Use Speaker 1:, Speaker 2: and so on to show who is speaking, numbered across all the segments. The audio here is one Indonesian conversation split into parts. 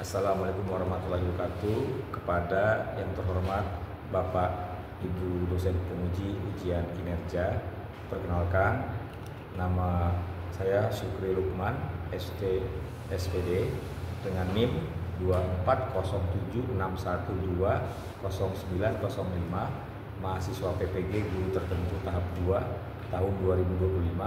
Speaker 1: Assalamualaikum warahmatullahi wabarakatuh. Kepada yang terhormat Bapak Ibu dosen penguji ujian kinerja, perkenalkan nama saya Syukri Lukman, ST SPD dengan NIM 24076120905, mahasiswa PPG guru tertentu tahap 2 tahun 2025,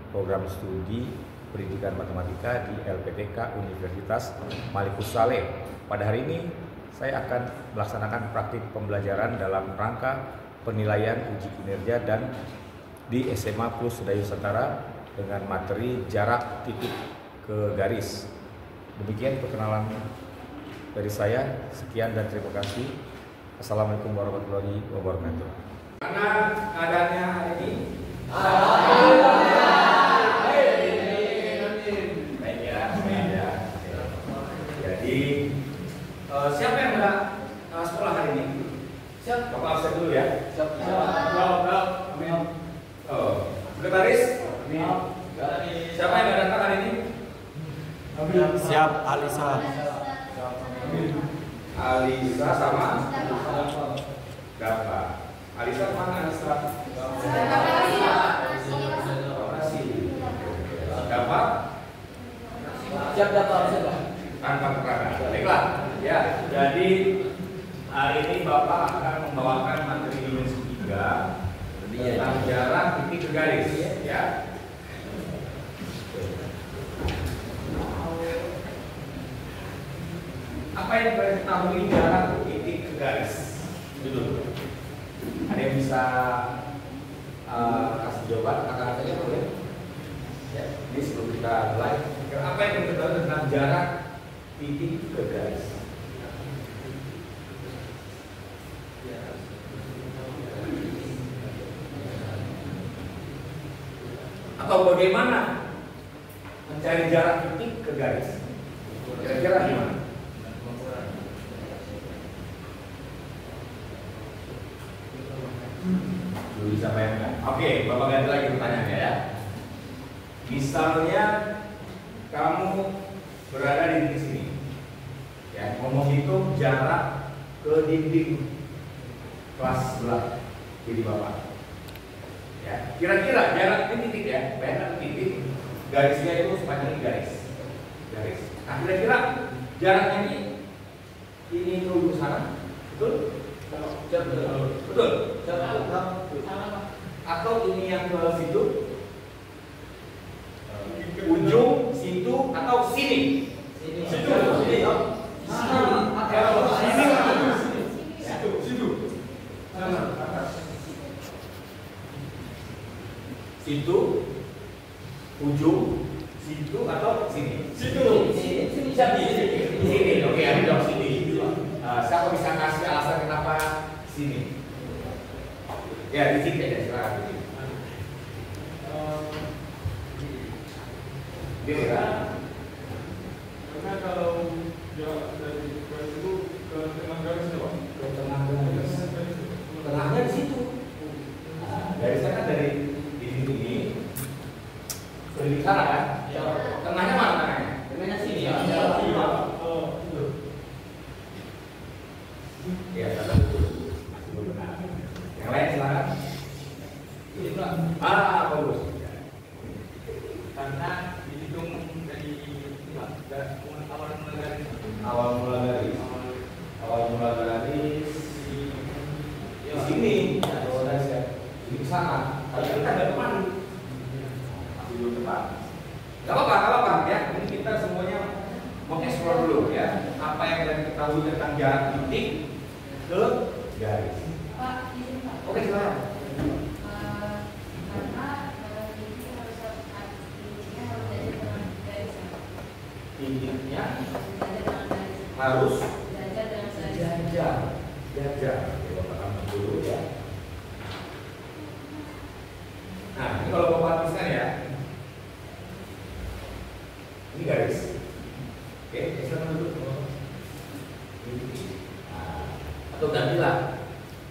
Speaker 1: program studi Pendidikan Matematika di LPTK Universitas Malikus Saleh. Pada hari ini saya akan melaksanakan praktik pembelajaran dalam rangka penilaian uji kinerja dan di SMA Plus Sedayu Setara dengan materi jarak titik ke garis. Demikian perkenalan dari saya. Sekian dan terima kasih. Assalamualaikum warahmatullahi wabarakatuh.
Speaker 2: Karena keadaannya hari ini jadi siapa yang nggak sekolah hari ini? Siap? Bapak absen dulu ya. Siap. Oh, sekretaris? Siapa yang nggak datang hari ini?
Speaker 3: Siap, Alisa.
Speaker 2: Alisa sama Dafa. Alisa mana Alisa? Dafa?
Speaker 3: Siap dapat.
Speaker 2: Tanpa keterangan. Baiklah. Ya, jadi hari ini Bapak akan membawakan materi dimensi 3 tentang jarak titik ke garis. Ya. Apa yang kalian ketahui jarak titik ke garis? Itu. Ada yang bisa kasih jawaban? Kata-katanya boleh. Ya, ini sebelum kita mulai. Apa yang kita tahu tentang jarak titik ke garis? Atau bagaimana mencari jarak titik ke garis? Kira-kira gimana? Belum bisa bayangkan. Oke, Bapak ganti lagi pertanyaannya ya. Misalnya kamu berada di sini, ya, mau menghitung jarak ke dinding kelas sebelah kiri Bapak. Ya, kira-kira jarak ini titik ya, bayangkan titik, garisnya itu sepanjang garis. Nah, kira-kira jaraknya ini ke sana, betul? Betul. Atau ini yang ke situ? Ujung, situ, atau sini? Situ. Situ, ujung, situ, atau sini? Situ. Sini. Oke, ada dong sini. Siapa bisa kasih alasan kenapa sini? Ya, di sini aja, silakan.
Speaker 4: Karena kalau jarak dari garis itu ke tengah garis ya Pak?
Speaker 2: Ke tengah garis. Tengahnya di situ. Nah, garisnya kan dari di sini ke sana kan? Tengahnya mana tengahnya? Tengahnya sini ya. Ya, betul. Yang lain silakan.
Speaker 3: Ini Pak.
Speaker 2: Bagus.
Speaker 4: Karena dihitung dari
Speaker 2: Awal mula garis di sini. Kalau saya di sana, tapi kita nggak teman. Masih belum tepat. Gak apa-apa ya. Ini kita semuanya mengeksplor dulu ya. Apa yang kalian ketahui tentang jarak titik ke garis.
Speaker 5: Pak, izin Pak.
Speaker 2: Oke, silakan.
Speaker 5: Karena ini harus belajar dengan garis.
Speaker 2: Titiknya
Speaker 5: Belajar dengan garis.
Speaker 2: harus
Speaker 5: Belajar dengan garis.
Speaker 2: jajar. Coba paham dulu ya. Nah, ini kalau Bapak tuliskan ya. Ini garis. Oke, silakan dulu. Nah, atau gantilah.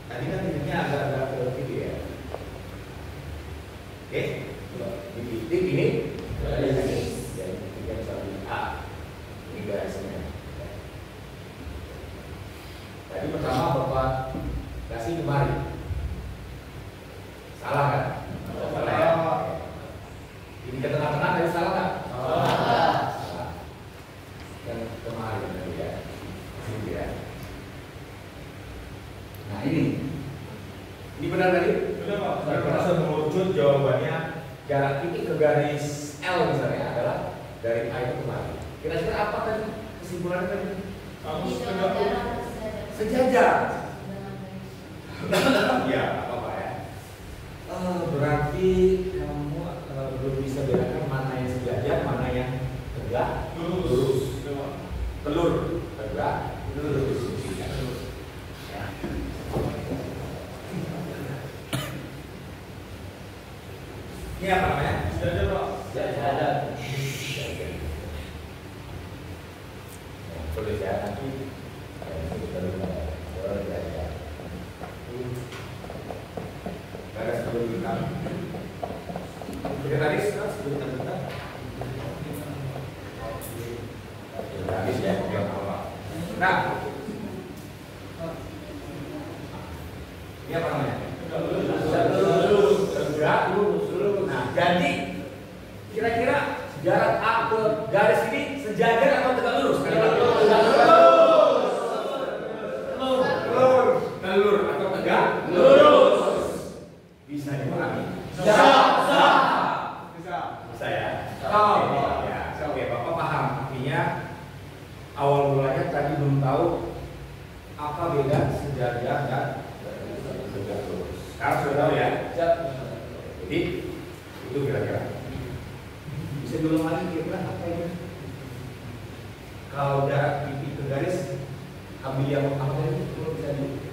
Speaker 2: Tadi kan titiknya agak ke kiri ya. Oke, di titik ini garis. Ya, titik yang A. Ini garisnya.
Speaker 1: Jadi pertama Bapak kasih kemari. Salah kan? Salah ya? Ini ke tengah-tengah tadi salah nggak? Salah. Dan kemari tadi ya. Ini ya. Nah ini benar tadi?
Speaker 4: Benar Pak.
Speaker 1: Saya merasa mengerucut jawabannya jarak titik ke garis L misalnya adalah dari A itu kemari. Kira-kira apa tadi kesimpulannya tadi?
Speaker 4: Harus
Speaker 5: Di
Speaker 4: tegak lurus.
Speaker 5: dalam
Speaker 1: Sejajar.
Speaker 5: dengan garis.
Speaker 1: Ya, apa ya? Berarti kamu belum bisa bedakan mana yang sejajar, mana yang tegak, lurus. Telur, tegak, lurus. Ya. Ini apa namanya?
Speaker 4: Sejajar Pak.
Speaker 1: Sejajar. Tulis ya nanti. Garis sebelum kita. Sekretaris sebelum kita. Garis ya, apa? Nah, ini apa namanya? Tegak lurus. Nah, jadi kira-kira jarak A ke garis ini sejajar atau tegak lurus? Telur atau tegak lurus. Bisa dipahami? Bisa ya? Ya. Oke, Bapak paham. Artinya awal mulanya tadi belum tahu apa beda sejajar dan tegak lurus. Sekarang sudah tahu ya? Jadi itu kira-kira. Bisa diulang lagi kira-kira apa ini? Kalau jarak titik ke garis, ambil yang apa tadi? Bisa di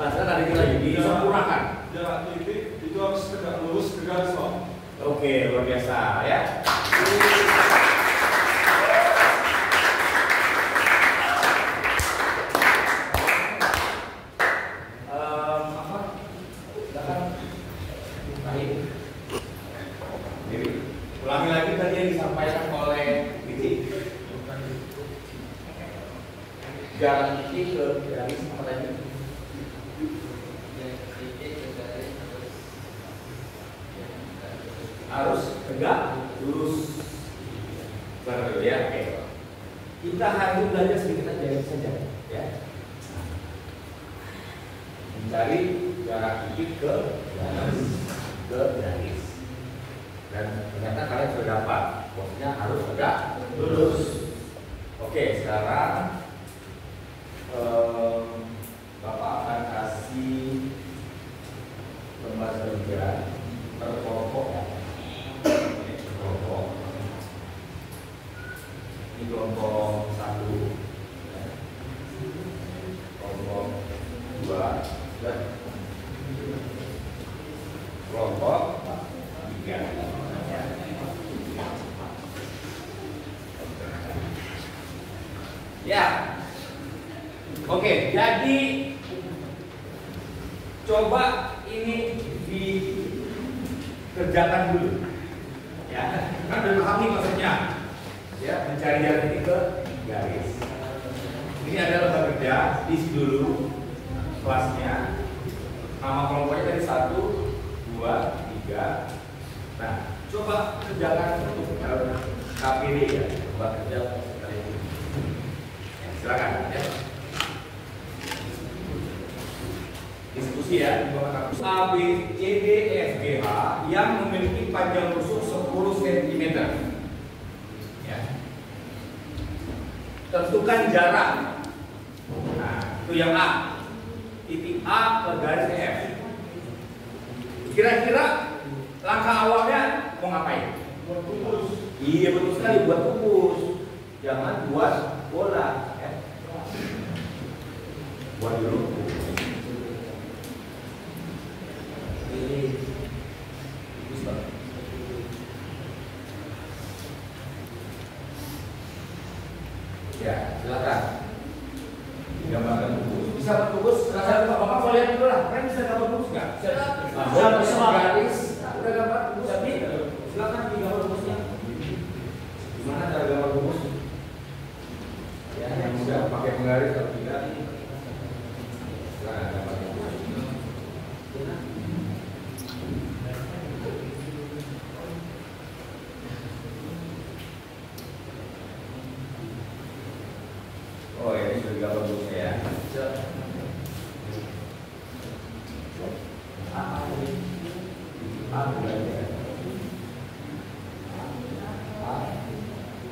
Speaker 1: Nah, sekarang ada lagi disempurnakan.
Speaker 4: Jarak titik itu harus tegak lurus ke garis Pak.
Speaker 1: Oke, luar biasa ya. Apa? Silakan. Baik. Jadi, ulangi lagi tadi yang disampaikan oleh Diki. Jarak titik ke garis apa tadi? Harus tegak lurus. Benar ya? Oke. Kita hari ini belajar sedikit aja saja, ya. Mencari jarak titik ke garis. Dan ternyata kalian sudah dapat. Maksudnya harus tegak lurus. Oke, sekarang Bapak akan kasih lembar kerja per kelompok ya. Kelompok. Ini kelompok 1, kelompok 2, dan kelompok 3. Ya. Oke, jadi coba ini dikerjakan dulu. Ya, kan udah paham nih maksudnya. Ya, mencari jarak titik ke garis. Ini adalah kerja, isi dulu kelasnya. Nama kelompoknya tadi 1, 2, 3. Nah, coba kerjakan untuk KPD ya. Coba kerja sekali ini. Ya, silakan ya. Diskusi ya, A, B, C, D, E, F, G, H yang memiliki panjang rusuk 10 cm. Ya. Tentukan jarak. Nah, itu yang A. Titik A ke garis F. Kira-kira langkah awalnya mau ngapain?
Speaker 4: Buat kumpul.
Speaker 1: Iya betul sekali, buat kubus. Jangan buat bola. Ya. Buat dulu kubus. Ya, silakan. Gambarkan kubus. Bisa kubus? Rasa Bapak mau lihat dulu lah. Kan bisa gambar kubus nggak? Bisa garis. Udah gambar kubus. Tapi silakan digambar kubusnya. Gimana cara gambar kubus? Ya, yang mudah pakai penggaris kalau tidak, silakan dapat. Oh ya, ini sudah digambar bentuknya ya.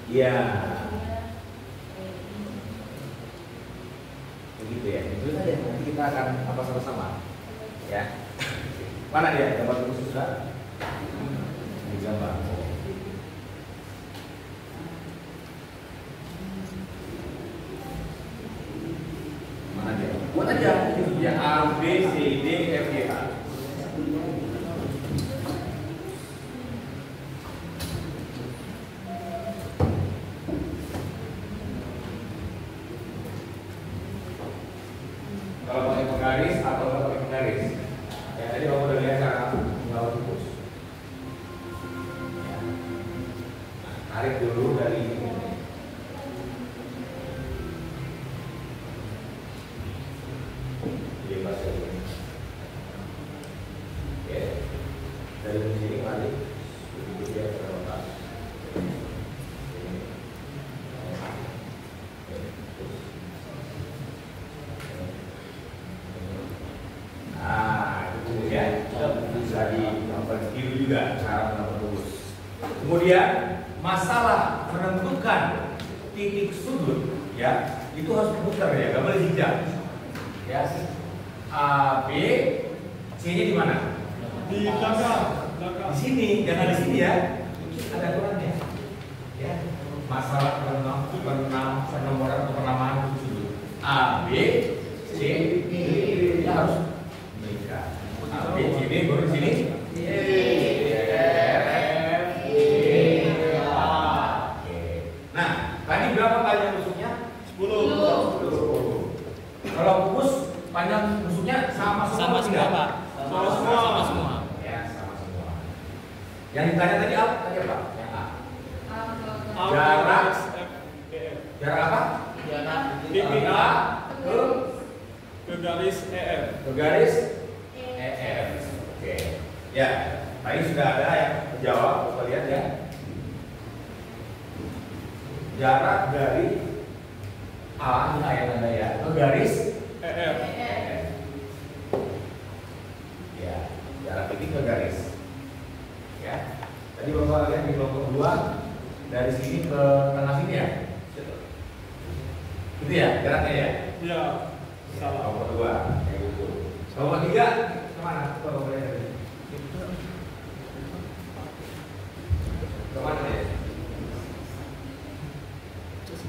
Speaker 1: Iya. Begitu ya. Itu saja. Nanti kita akan apa sama-sama. Ya. Mana dia? Gambar khusus sudah? Digambar. Mana dia? Buat aja. Ya A, B, C, D, F, G, H. Kalau pakai penggaris atau nggak pakai penggaris, ya tadi kamu udah lihat cara mengawal rumus. Ya. Nah, tarik dulu dari ini. Bebas ya. Oke. Dari sini balik. Begitu dia terlepas. Bisa diambil juga cara menentukan rumus. Kemudian masalah menentukan titik sudut, ya itu harus diputar ya, nggak boleh zigzag. Ya, A, B, C-nya di mana?
Speaker 4: Di belakang.
Speaker 1: Di sini, jangan di sini ya. Ada aturannya. Ya, masalah penomoran atau penamaan titik sudut. A, B, C, D, ya harus menikah. A, B, C, D, baru di sini. Nah, tadi berapa panjang tusuknya? 10. Kalau kukus panjang tusuknya sama semua.
Speaker 3: Sama semua, Pak. Sama semua.
Speaker 1: Ya, sama semua. Yang ditanya tadi apa? Yang A. Jarak apa?
Speaker 4: Titik A
Speaker 1: ke
Speaker 4: garis EF.
Speaker 1: ke garis EF. Oke. Ya, tadi sudah ada yang menjawab, coba lihat ya. Jarak dari A, ini A yang ada ya, ke garis
Speaker 4: EF.
Speaker 1: EF. Ya, jarak ini ke garis. Ya. Tadi Bapak lihat di kelompok 2 dari sini ke tengah sini ya. Itu ya, jaraknya ya.
Speaker 4: Ya. Salah.
Speaker 1: Kelompok 2 kayak gitu. Kelompok 3 kemana? Coba boleh dari kemana ya?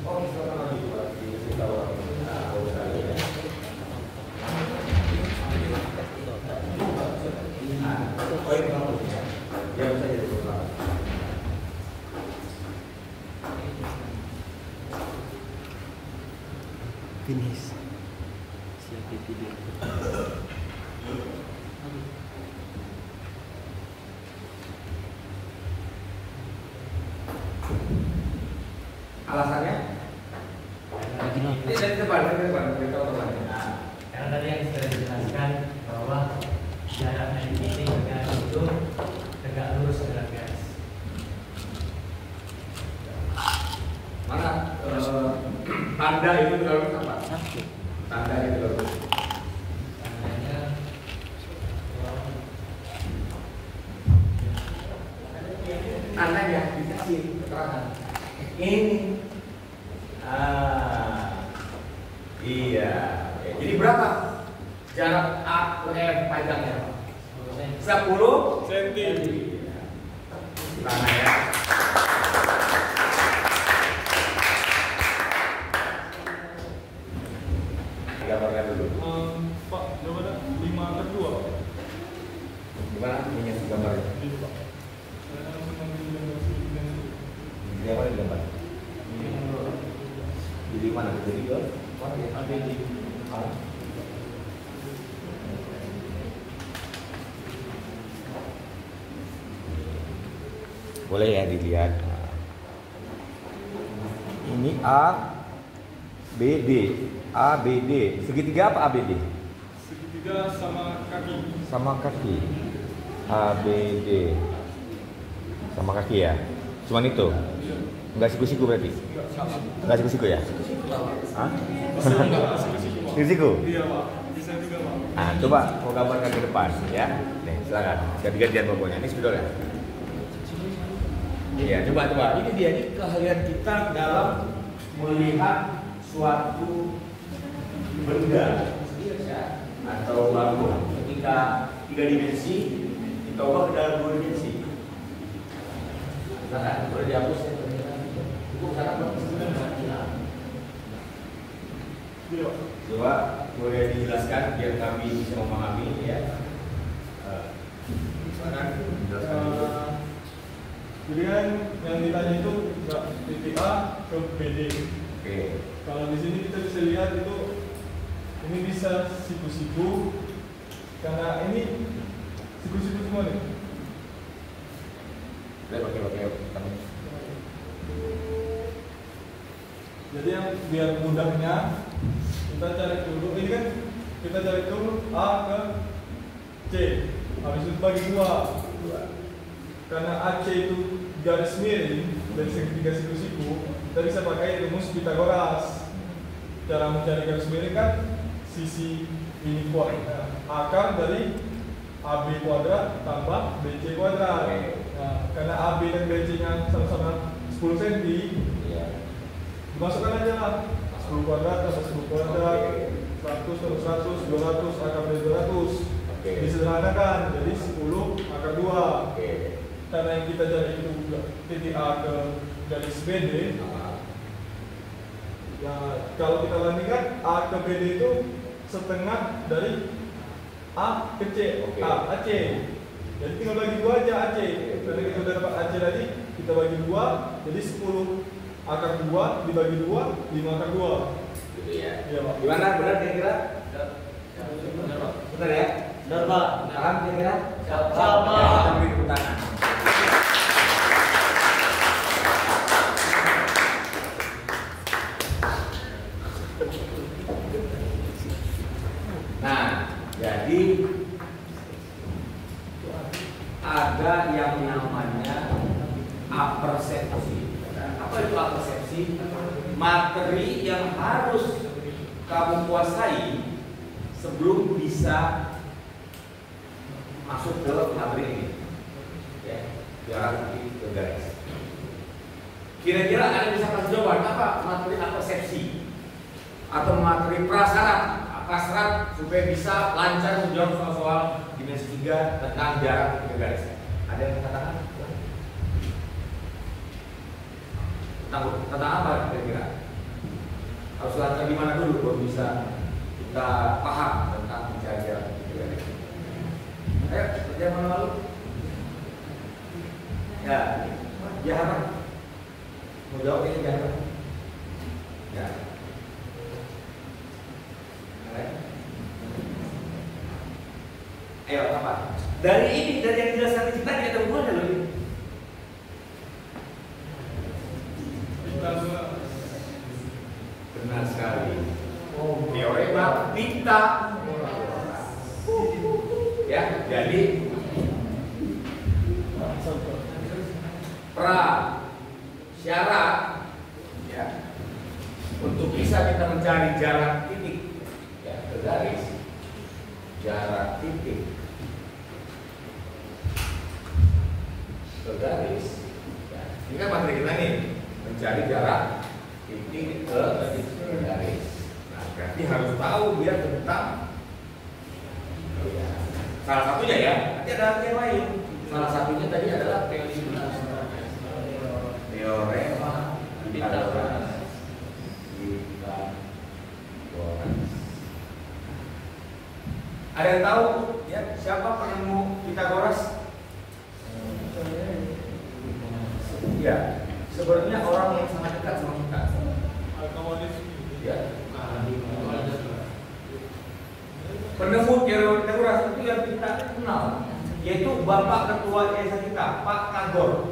Speaker 1: Oh, bisa lagi buat di bawah. Nah, boleh sekali ya. Oh, ini kelompoknya. Ya bisa jadi kelompok.
Speaker 3: Finish. Siap video.
Speaker 1: Alasannya? Ini dari depan, beritahu temannya.
Speaker 6: Nah, karena tadi yang sudah dijelaskan bahwa jarak dari titik ke garis itu tegak lurus dengan garis.
Speaker 1: Mana tanda itu terlalu apa? Tanda itu terlalu.
Speaker 6: Tandanya
Speaker 1: Tanda ya dikasih keterangan. Ini. Iya. Oke. Jadi berapa jarak A ke F panjangnya? 10
Speaker 4: Senti.
Speaker 1: Tangan ya. Gambarkan dulu.
Speaker 4: Pak, jawabannya 5/2.
Speaker 1: Gimana punya gambarnya?
Speaker 4: Ini Pak. Saya langsung ambil gambar segitiga itu.
Speaker 1: Ini apa nih gambar? Jadi mana? Jadi ke mana ya?
Speaker 4: Ada di
Speaker 1: Boleh ya dilihat. Ini A, BD, ABD. Segitiga apa ABD?
Speaker 4: Segitiga sama kaki.
Speaker 1: Sama kaki. ABD. Sama kaki ya. Cuman itu.
Speaker 4: Iya.
Speaker 1: Enggak siku-siku berarti. Enggak siku-siku ya? Hah? Siku-siku.
Speaker 4: Iya Pak, bisa juga Pak.
Speaker 1: Nah, coba mau gambarkan ke depan ya. Nih, silakan. Ganti-gantian pokoknya. Ini spidol ya. Iya, coba. Ini dia nih keahlian kita dalam melihat suatu benda ya, atau bangun ketika 3 dimensi kita ubah ke dalam 2 dimensi. Silakan, boleh dihapus ya. Cukup sangat
Speaker 4: Iya.
Speaker 1: Coba boleh dijelaskan biar kami bisa memahami ya. Silakan dijelaskan dulu.
Speaker 4: Jadi kan yang ditanya itu titik A ke BD.
Speaker 1: Oke.
Speaker 4: Kalau di sini kita bisa lihat itu ini bisa siku-siku karena ini siku-siku semua nih.
Speaker 1: Boleh pakai kami.
Speaker 4: Jadi yang biar mudahnya kita cari dulu ini kan kita cari dulu A ke C. Habis itu bagi dua. Karena AC itu garis miring dari segitiga siku-siku, kita bisa pakai rumus Pythagoras. Cara mencari garis miring kan sisi ini kuadrat, akar dari AB kuadrat tambah BC kuadrat. Nah, karena AB dan BC-nya sama-sama 10 cm,
Speaker 1: Iya.
Speaker 4: dimasukkan aja lah 10 kuadrat tambah 10 kuadrat, 100 tambah 100, 200, akar dari 200.
Speaker 1: Oke.
Speaker 4: Disederhanakan jadi 10 akar 2.
Speaker 1: Oke.
Speaker 4: Karena yang kita cari itu titik A ke garis BD. Ya, kalau kita bandingkan A ke BD itu setengah dari A ke C.
Speaker 1: Oke.
Speaker 4: AC. Jadi tinggal bagi 2 aja AC. Karena kita udah dapat AC tadi, kita bagi 2, jadi 10 akar 2 dibagi 2, 5 akar 2.
Speaker 1: Gitu ya.
Speaker 4: Iya, Pak.
Speaker 1: Gimana? Benar kira-kira? Benar ya?
Speaker 6: Benar Pak.
Speaker 1: Paham kira-kira?
Speaker 6: Sama.
Speaker 1: Ya, kita beri tepuk tangan. Nah, jadi ada yang namanya apersepsi. Apa itu apersepsi? Materi yang harus kamu kuasai sebelum bisa masuk ke materi ini. Ya, biar ke garis. Kira-kira ada bisa kasih jawaban apa materi apersepsi atau materi prasyarat supaya bisa lancar menjawab soal-soal dimensi 3 tentang jarak ke garis. Ada yang katakan? Tentang apa kira-kira? Harus lancar di mana dulu baru bisa kita paham tentang mencari jarak ke garis. Ayo, kerja mana lalu? Ya, Jaharah. Mau jawab ini Jaharah? Ya. Ayo apa? Dari yang dijelaskan kita tidak ada hubungannya loh ini. Benar sekali. Teorema Pythagoras. Ya, jadi prasyarat ya untuk bisa kita mencari jarak titik ya ke garis, jarak titik ke garis ya, ini kan materi kita nih mencari jarak titik ke garis. Nah, berarti harus tahu dia tentang ya, salah satunya ya, nanti ada yang lain. Salah satunya tadi adalah teorema Pythagoras. Ada yang tahu ya siapa penemu Pythagoras? Ya, sebenarnya orang yang sangat dekat sama kita.
Speaker 4: Alkawanis.
Speaker 1: Ya. Penemu teori Pythagoras itu yang kita kenal, yaitu bapak ketua desa kita, Pak Tagor.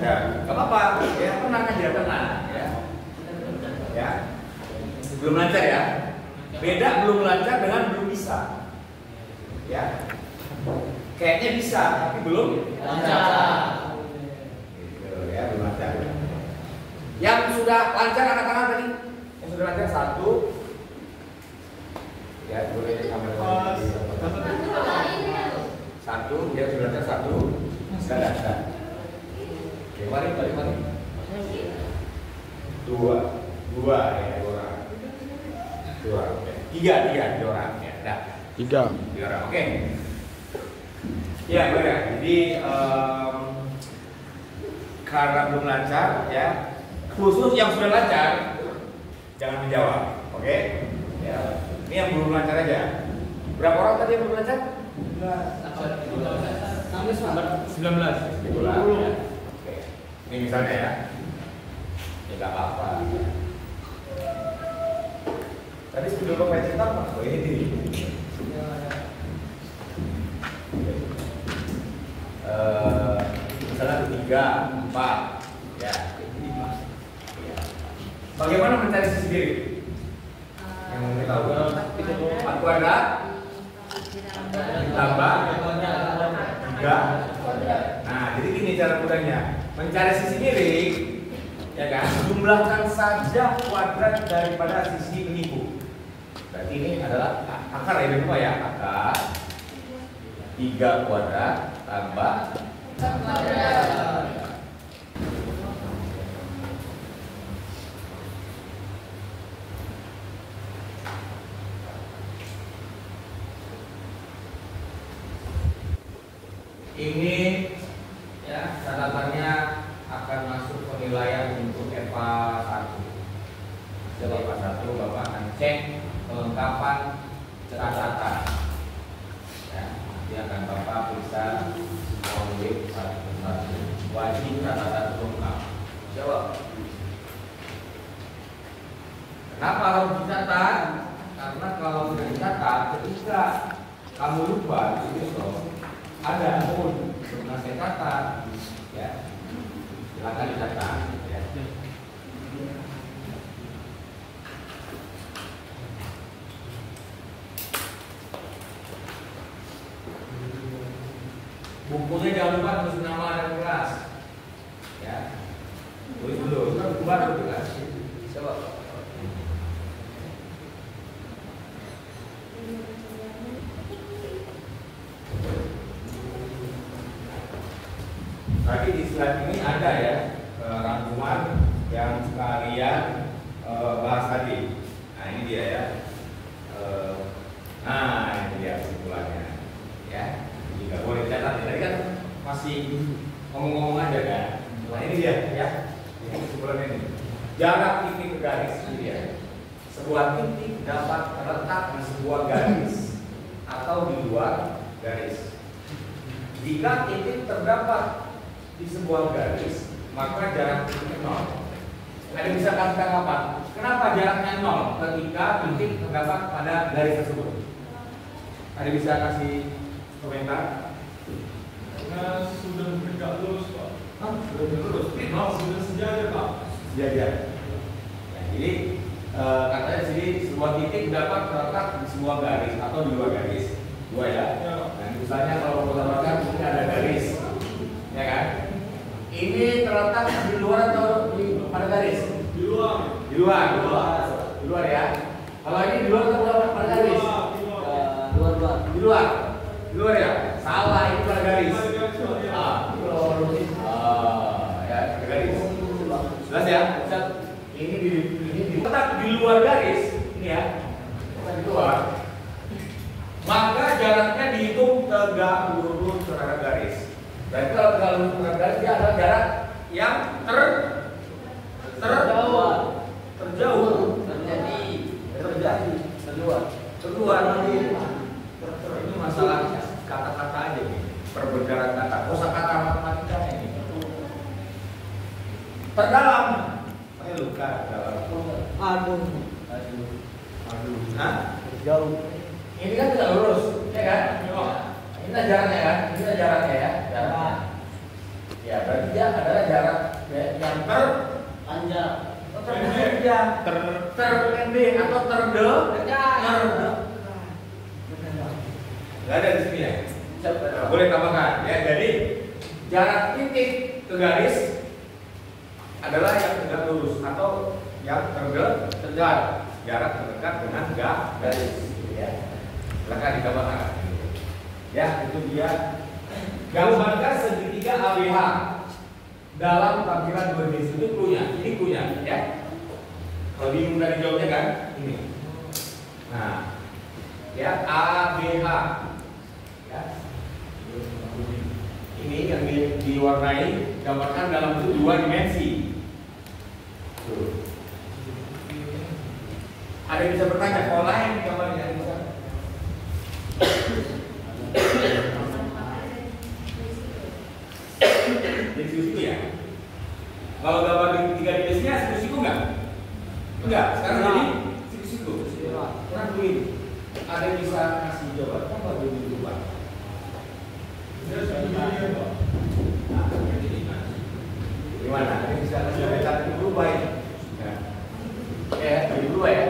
Speaker 1: Ya, nggak apa-apa. Ya, tenang aja, tenang. Ya. Ya. Belum lancar ya. Beda belum lancar dengan belum bisa. Ya. Kayaknya bisa, tapi belum
Speaker 3: Lancar.
Speaker 1: Gitu, ya, belum lancar. Yang sudah lancar angkat tangan tadi. Yang sudah lancar satu. Ya, boleh kamera. Satu, dia sudah lancar satu. Sudah. Oke, mari. Dua ya, dua orang. Oke. Tiga orang ya. Dah.
Speaker 7: Tiga.
Speaker 1: Tiga orang. Oke. Ya, boleh. Jadi karena belum lancar ya, khusus yang sudah lancar jangan menjawab. Oke? Ya. Ini yang belum lancar aja. Berapa orang tadi yang belum lancar?
Speaker 3: 19.
Speaker 1: Itulah. Ya. Oke. Ini misalnya ya. Ya nggak apa-apa. Tadi sebelum baca cerita apa? Oh ini. Misalnya 3, 4, ya. Bagaimana mencari sisi diri? Yang mau tahu? 4 kuadrat ditambah 3. Nah, jadi gini cara mudahnya. Mencari sisi diri, ya kan? Jumlahkan saja kuadrat daripada sisi penipu. Berarti ini adalah akar ya, semua ya. Akar 3 kuadrat tambah 4 kuadrat. Ini ya catatannya akan masuk penilaian untuk EVA 1. Jadi EVA 1 Bapak akan cek kelengkapan catatan. Ya, nanti akan Bapak periksa formulir satu-satu. Wajib catatan lengkap. Jawab. Kenapa harus dicatat? Karena kalau tidak dicatat, ketika kamu lupa di besok ada pun saya catat, ya silakan dicatat. Ya. Bukunya jangan lupa tulis nama dan kelas. Ya. Tulis dulu, kan buku baru itu kan. Coba. Tadi di slide ini ada ya rangkuman yang kalian bahas tadi. Nah ini dia ya. Nah ini dia kesimpulannya. Ya, jika boleh dicatat. Tadi kan masih ngomong-ngomong aja kan. Nah ini dia ya. Ini kesimpulannya ini. Jarak titik ke garis ini dia. Sebuah titik dapat terletak di sebuah garis atau di luar garis. Jika titik terdapat di sebuah garis, maka jarak titiknya 0. Ada bisa kasih tanggapan? Kenapa jaraknya 0 ketika titik terdapat pada garis tersebut? Ada bisa kasih komentar?
Speaker 4: Karena sudah tegak lurus, Pak.
Speaker 1: Sudah lurus.
Speaker 4: Sudah sejajar, Pak.
Speaker 1: Sejajar. Nah, jadi katanya di sini sebuah titik dapat terletak di sebuah garis atau di luar garis. Dua ya. Nah, misalnya kalau menggambarkan ini ada garis, ya kan? Ini terletak di luar atau di pada garis?
Speaker 4: Di luar.
Speaker 1: Di luar ya. Kalau ini di luar atau pada garis? Di luar ya. Salah, ini pada garis. Ya pada garis. Jelas ya? Ini tetap di luar garis. Ini ya. Tetap di luar. Maka jaraknya dihitung tegak lurus terhadap garis. Berarti kalau tegak lurus terhadap garis dia adalah jarak yang terjauh. Ini masalah kata-kata aja nih. Perbedaan kata. Kosakata matematika ini.
Speaker 2: terdalam. Pakai luka dalam.
Speaker 3: Aduh.
Speaker 2: Hah?
Speaker 3: Jauh.
Speaker 2: Ini kan tidak lurus, ya kan? Ini jaraknya kan? Ini jaraknya ya, jaraknya. Ya, berarti dia adalah jarak yang
Speaker 3: Panjang.
Speaker 2: terpendek atau terdekat. Nggak ada di sini ya. Boleh tambahkan ya. Jadi jarak titik ke garis adalah yang tegak lurus atau yang terdekat. Jarak terdekat dengan garis. Ya. Silakan ditambahkan. Ya, itu dia. Gambarkan segitiga ABH dalam tampilan dua dimensi. Itu cluenya. Ini cluenya ya. Kalau bingung dari jawabnya kan ini. Nah, ya ABH. Ya. Ini yang diwarnai gambarkan dalam bentuk dua dimensi. Tuh. Ada yang bisa bertanya kalau lain gambarnya bisa. Diskusi ya. Kalau gambar tiga dimensinya diskusiku enggak? Enggak. Sekarang jadi diskusiku. Kurang duit. Ada yang bisa kasih jawaban apa dulu Pak? Gimana? Ada yang bisa kasih jawaban dulu baik. Ya, dulu ya.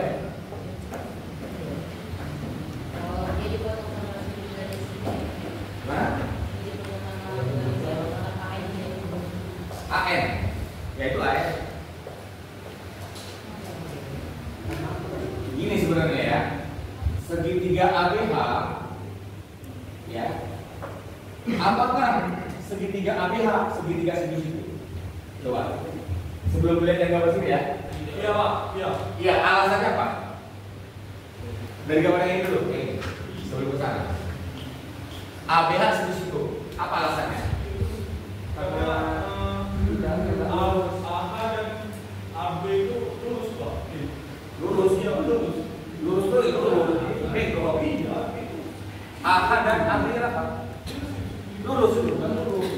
Speaker 2: AN, yaitu AN. Ini sebenarnya ya, segitiga ABH, ya. Apakah segitiga ABH segitiga segitiga? Coba. Sebelum melihat yang gambar sini ya.
Speaker 4: Iya Pak, iya.
Speaker 2: Iya, alasannya apa? Dari gambar yang ini dulu, sebelum ke sana. ABH segitiga, apa alasannya?
Speaker 4: Karena AH dan AB itu lurus Pak.
Speaker 2: Lurus,
Speaker 4: Iya lurus.
Speaker 2: lurus tuh itu lurus. Kopi. AH dan AB apa? Lurus itu kan lurus.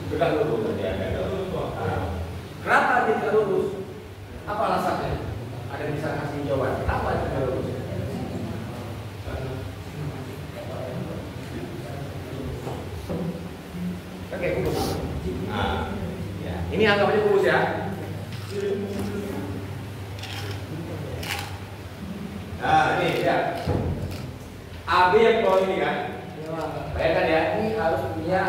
Speaker 2: Tegak lurus ya. Kenapa dia tegak lurus? Apa alasannya? Ada yang bisa kasih jawaban. Kenapa dia tegak lurus? Oke, kubus. Nah, ya. Ini anggapannya kubus ya. Nah, ini ya. AB yang bawah ini kan. Bayangkan ya, ini harus punya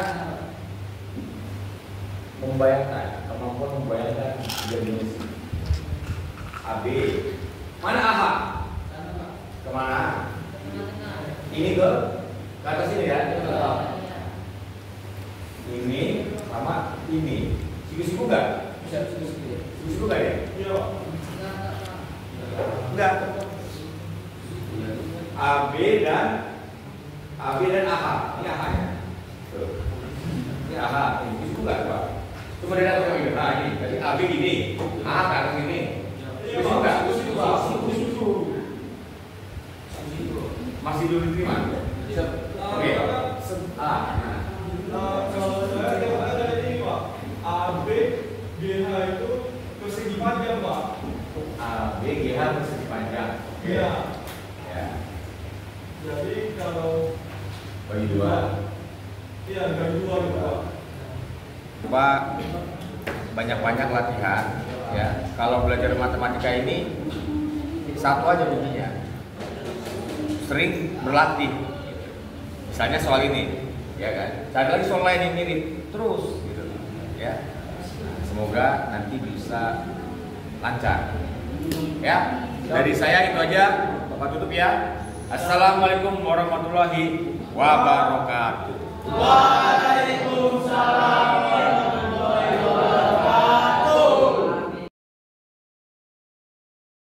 Speaker 2: membayangkan, kemampuan membayangkan tiga dimensi. AB. Mana AH? Kemana? Ini ke atas sini ya. Ini sama ini. Siku-siku enggak? Bisa siku-siku. Siku-siku enggak ya?
Speaker 4: Iya Pak.
Speaker 2: Enggak. AB dan AH. Ini AH-nya. Tuh. Ini AH. Ini siku enggak, Pak? Cuma dia datang ke nah ini. Jadi AB gini, AH ke atas ini. Siku enggak? Siku. Masih belum diterima. Oke.
Speaker 4: Kalau saya ada ini Pak, AB GH itu persegi panjang Pak.
Speaker 2: AB GH persegi panjang.
Speaker 4: Iya.
Speaker 2: Ya.
Speaker 4: Jadi kalau
Speaker 2: Bagi dua.
Speaker 4: iya dari dua gitu Pak.
Speaker 1: Coba banyak-banyak latihan ya. Kalau belajar matematika ini satu aja kuncinya. Sering berlatih. Misalnya soal ini, ya kan? Cari lagi soal lain yang mirip terus gitu. Ya. Semoga nanti bisa lancar. Ya. Dari saya itu aja. Bapak tutup ya. Assalamualaikum warahmatullahi wabarakatuh.
Speaker 3: Waalaikumsalam.